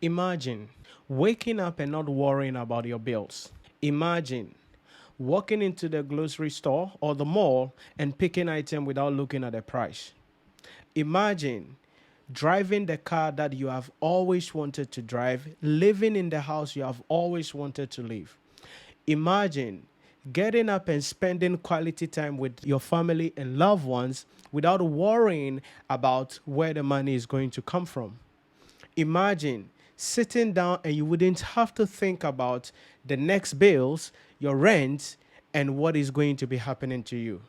Imagine waking up and not worrying about your bills. Imagine walking into the grocery store or the mall and picking item without looking at the price. Imagine driving the car that you have always wanted to drive, living in the house you have always wanted to live. Imagine getting up and spending quality time with your family and loved ones without worrying about where the money is going to come from. Imagine sitting down and you wouldn't have to think about the next bills, your rent, and what is going to be happening to you.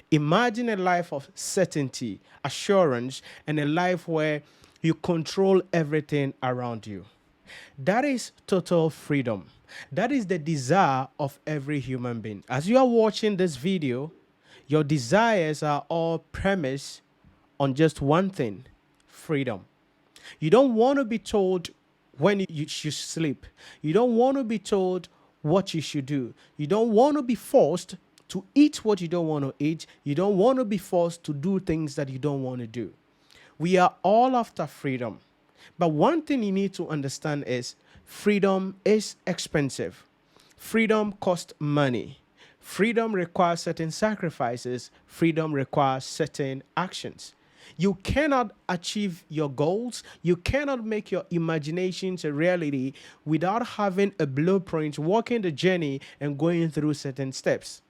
Imagine a life of certainty, assurance, and a life where you control everything around you. That is total freedom. That is the desire of every human being. As you are watching this video, your desires are all premised on just one thing: freedom. You don't want to be told when you should sleep. You don't want to be told what you should do. You don't want to be forced to eat what you don't want to eat. You don't want to be forced to do things that you don't want to do. We are all after freedom. But one thing you need to understand is freedom is expensive. Freedom costs money. Freedom requires certain sacrifices. Freedom requires certain actions. You cannot achieve your goals. You cannot make your imaginations a reality without having a blueprint, walking the journey, and going through certain steps.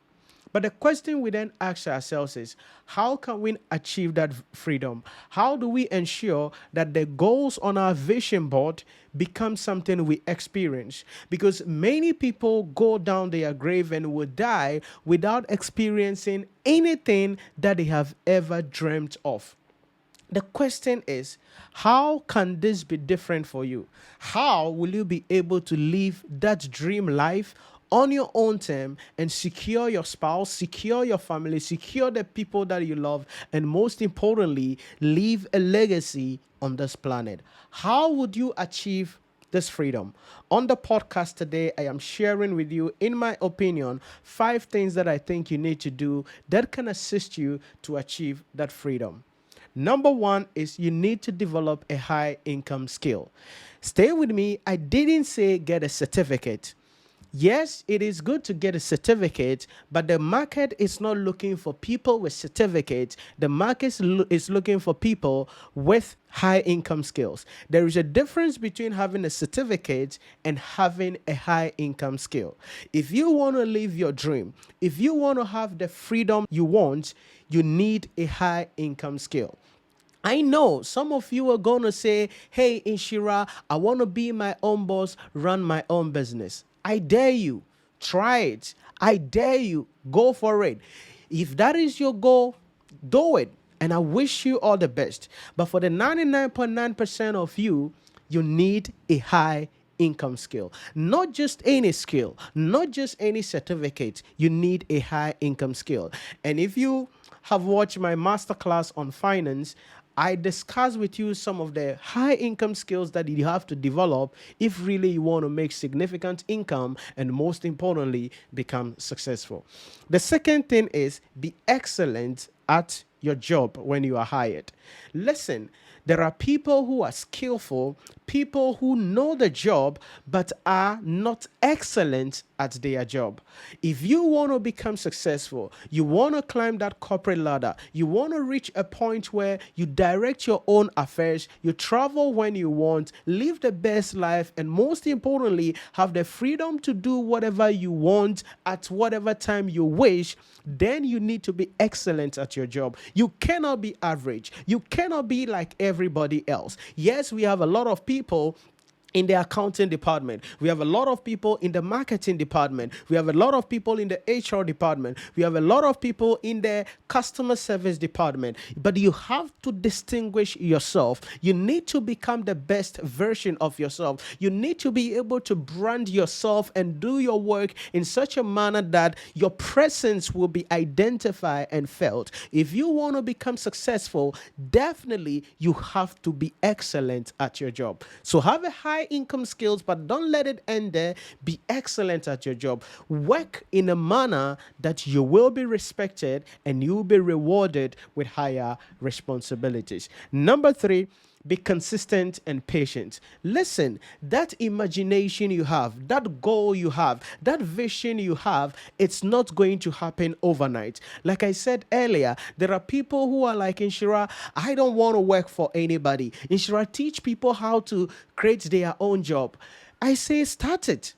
But the question we then ask ourselves is, how can we achieve that freedom? How do we ensure that the goals on our vision board become something we experience? Because many people go down their grave and will die without experiencing anything that they have ever dreamt of. The question is, how can this be different for you? How will you be able to live that dream life on your own term and secure your spouse, secure your family, secure the people that you love, and most importantly, leave a legacy on this planet? How would you achieve this freedom? On the podcast today, I am sharing with you, in my opinion, 5 things that I think you need to do that can assist you to achieve that freedom. Number 1 is you need to develop a high income skill. Stay with me. I didn't say get a certificate. Yes, it is good to get a certificate, but the market is not looking for people with certificates. The market is looking for people with high income skills. There is a difference between having a certificate and having a high income skill. If you want to live your dream, if you want to have the freedom you want, you need a high income skill. I know some of you are going to say, hey, Nhyira, I want to be my own boss, run my own business. I dare you. Try it. I dare you. Go for it. If that is your goal, do it. And I wish you all the best. But for the 99.9% of you, you need a high income skill. Not just any skill, not just any certificate. You need a high income skill. And if you have watched my masterclass on finance, I discuss with you some of the high income skills that you have to develop if really you want to make significant income and, most importantly, become successful. The second thing is be excellent at your job when you are hired. Listen, there are people who are skillful, people who know the job, but are not excellent at their job. If you want to become successful, you want to climb that corporate ladder, you want to reach a point where you direct your own affairs, you travel when you want, live the best life, and most importantly, have the freedom to do whatever you want at whatever time you wish, then you need to be excellent at your job. You cannot be average. You cannot be like everybody else. Yes, we have a lot of people in the accounting department. We have a lot of people in the marketing department. We have a lot of people in the HR department. We have a lot of people in the customer service department. But you have to distinguish yourself. You need to become the best version of yourself. You need to be able to brand yourself and do your work in such a manner that your presence will be identified and felt. If you want to become successful, definitely you have to be excellent at your job. So have a high income skills, but don't let it end there. Be excellent at your job. Work in a manner that you will be respected and you will be rewarded with higher responsibilities. Number 3, Be consistent and patient. Listen, that imagination you have, that goal you have, that vision you have, it's not going to happen overnight. Like I said earlier, there are people who are like, Nhyira, I don't want to work for anybody. Nhyira, teach people how to create their own job. I say, start it.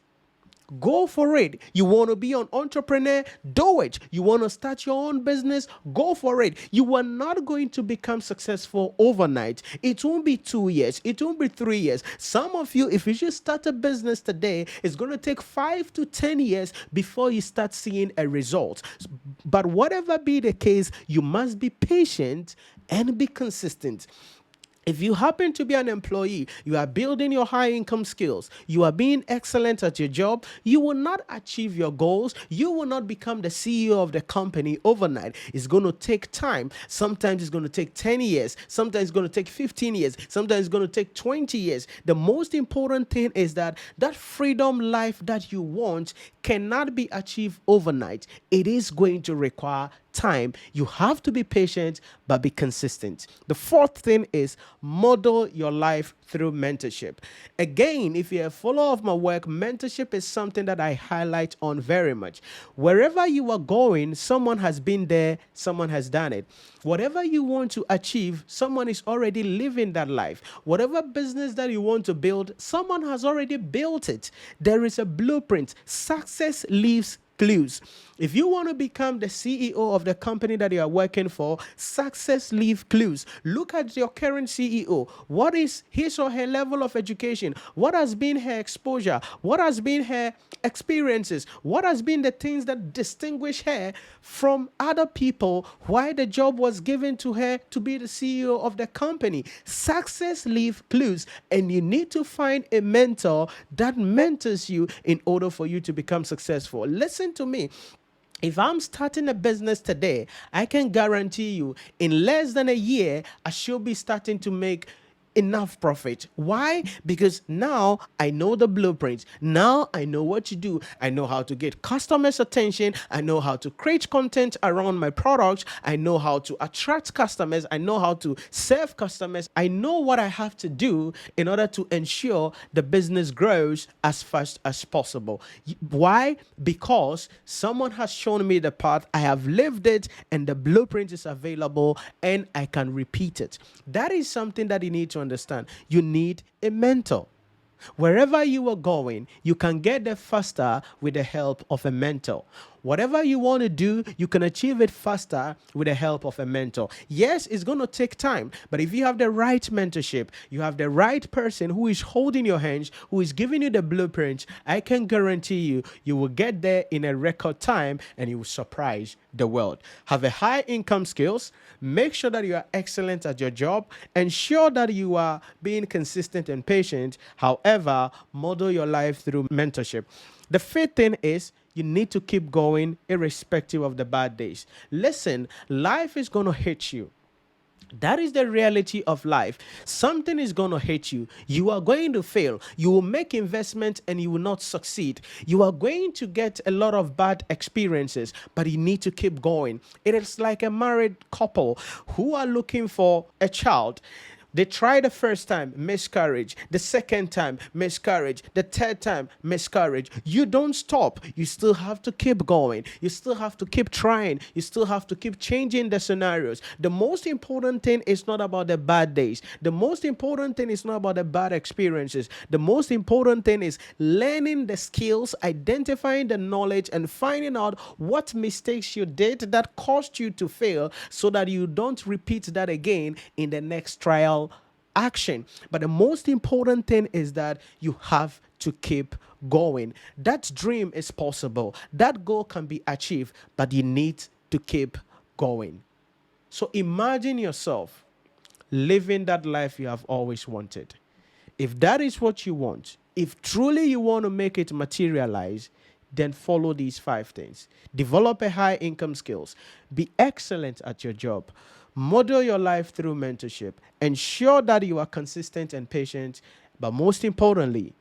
Go for it. You want to be an entrepreneur? Do it. You want to start your own business? Go for it. You are not going to become successful overnight. It won't be 2 years. It won't be 3 years. Some of you, if you just start a business today, it's going to take 5 to 10 years before you start seeing a result. But whatever be the case, you must be patient and be consistent. If you happen to be an employee, you are building your high income skills, you are being excellent at your job, you will not achieve your goals, you will not become the CEO of the company overnight. It's going to take time. Sometimes it's going to take 10 years, sometimes it's going to take 15 years, sometimes it's going to take 20 years. The most important thing is that that freedom life that you want cannot be achieved overnight. It is going to require time. You have to be patient, but be consistent. The fourth thing is model your life through mentorship. Again, if you're a follower of my work, mentorship is something that I highlight on very much. Wherever you are going, someone has been there, someone has done it. Whatever you want to achieve, someone is already living that life. Whatever business that you want to build, someone has already built it. There is a blueprint. Success leaves clues. If you want to become the CEO of the company that you are working for, success leave clues. Look at your current CEO. What is his or her level of education? What has been her exposure? What has been her experiences? What has been the things that distinguish her from other people? Why the job was given to her to be the CEO of the company? Success leave clues, and you need to find a mentor that mentors you in order for you to become successful. Listen to me. If I'm starting a business today, I can guarantee you in less than a year, I should be starting to make enough profit. Why? Because now I know the blueprint. Now I know what to do. I know how to get customers' attention. I know how to create content around my product. I know how to attract customers. I know how to serve customers. I know what I have to do in order to ensure the business grows as fast as possible. Why? Because someone has shown me the path. I have lived it, and the blueprint is available, and I can repeat it. That is something that you need to understand. You need a mentor. Wherever you are going, you can get there faster with the help of a mentor. Whatever you want to do, you can achieve it faster with the help of a mentor. Yes, it's going to take time, but if you have the right mentorship, you have the right person who is holding your hands, who is giving you the blueprint, I can guarantee you, you will get there in a record time and you will surprise the world. Have a high income skills, make sure that you are excellent at your job, ensure that you are being consistent and patient. However, model your life through mentorship. The fifth thing is you need to keep going irrespective of the bad days. Listen, life is going to hit you. That is the reality of life. Something is going to hit you. You are going to fail. You will make investment and you will not succeed. You are going to get a lot of bad experiences, but you need to keep going. It is like a married couple who are looking for a child. They try the first time, miscarriage. The second time, miscarriage. The third time, miscarriage. You don't stop. You still have to keep going. You still have to keep trying. You still have to keep changing the scenarios. The most important thing is not about the bad days. The most important thing is not about the bad experiences. The most important thing is learning the skills, identifying the knowledge, and finding out what mistakes you did that caused you to fail so that you don't repeat that again in the next trial action. But the most important thing is that you have to keep going. That dream is possible. That goal can be achieved, but you need to keep going. So imagine yourself living that life you have always wanted. If that is what you want, if truly you want to make it materialize, then follow these 5 things. Develop a high income skills. Be excellent at your job. Model your life through mentorship. Ensure that you are consistent and patient. But most importantly,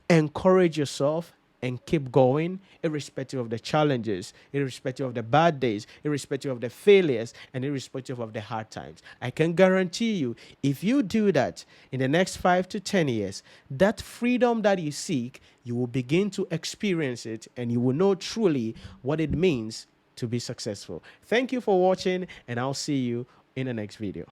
encourage yourself and keep going, irrespective of the challenges, irrespective of the bad days, irrespective of the failures, and irrespective of the hard times. I can guarantee you, if you do that in the next 5 to 10 years, that freedom that you seek, you will begin to experience it, and you will know truly what it means to be successful. Thank you for watching, and I'll see you in the next video.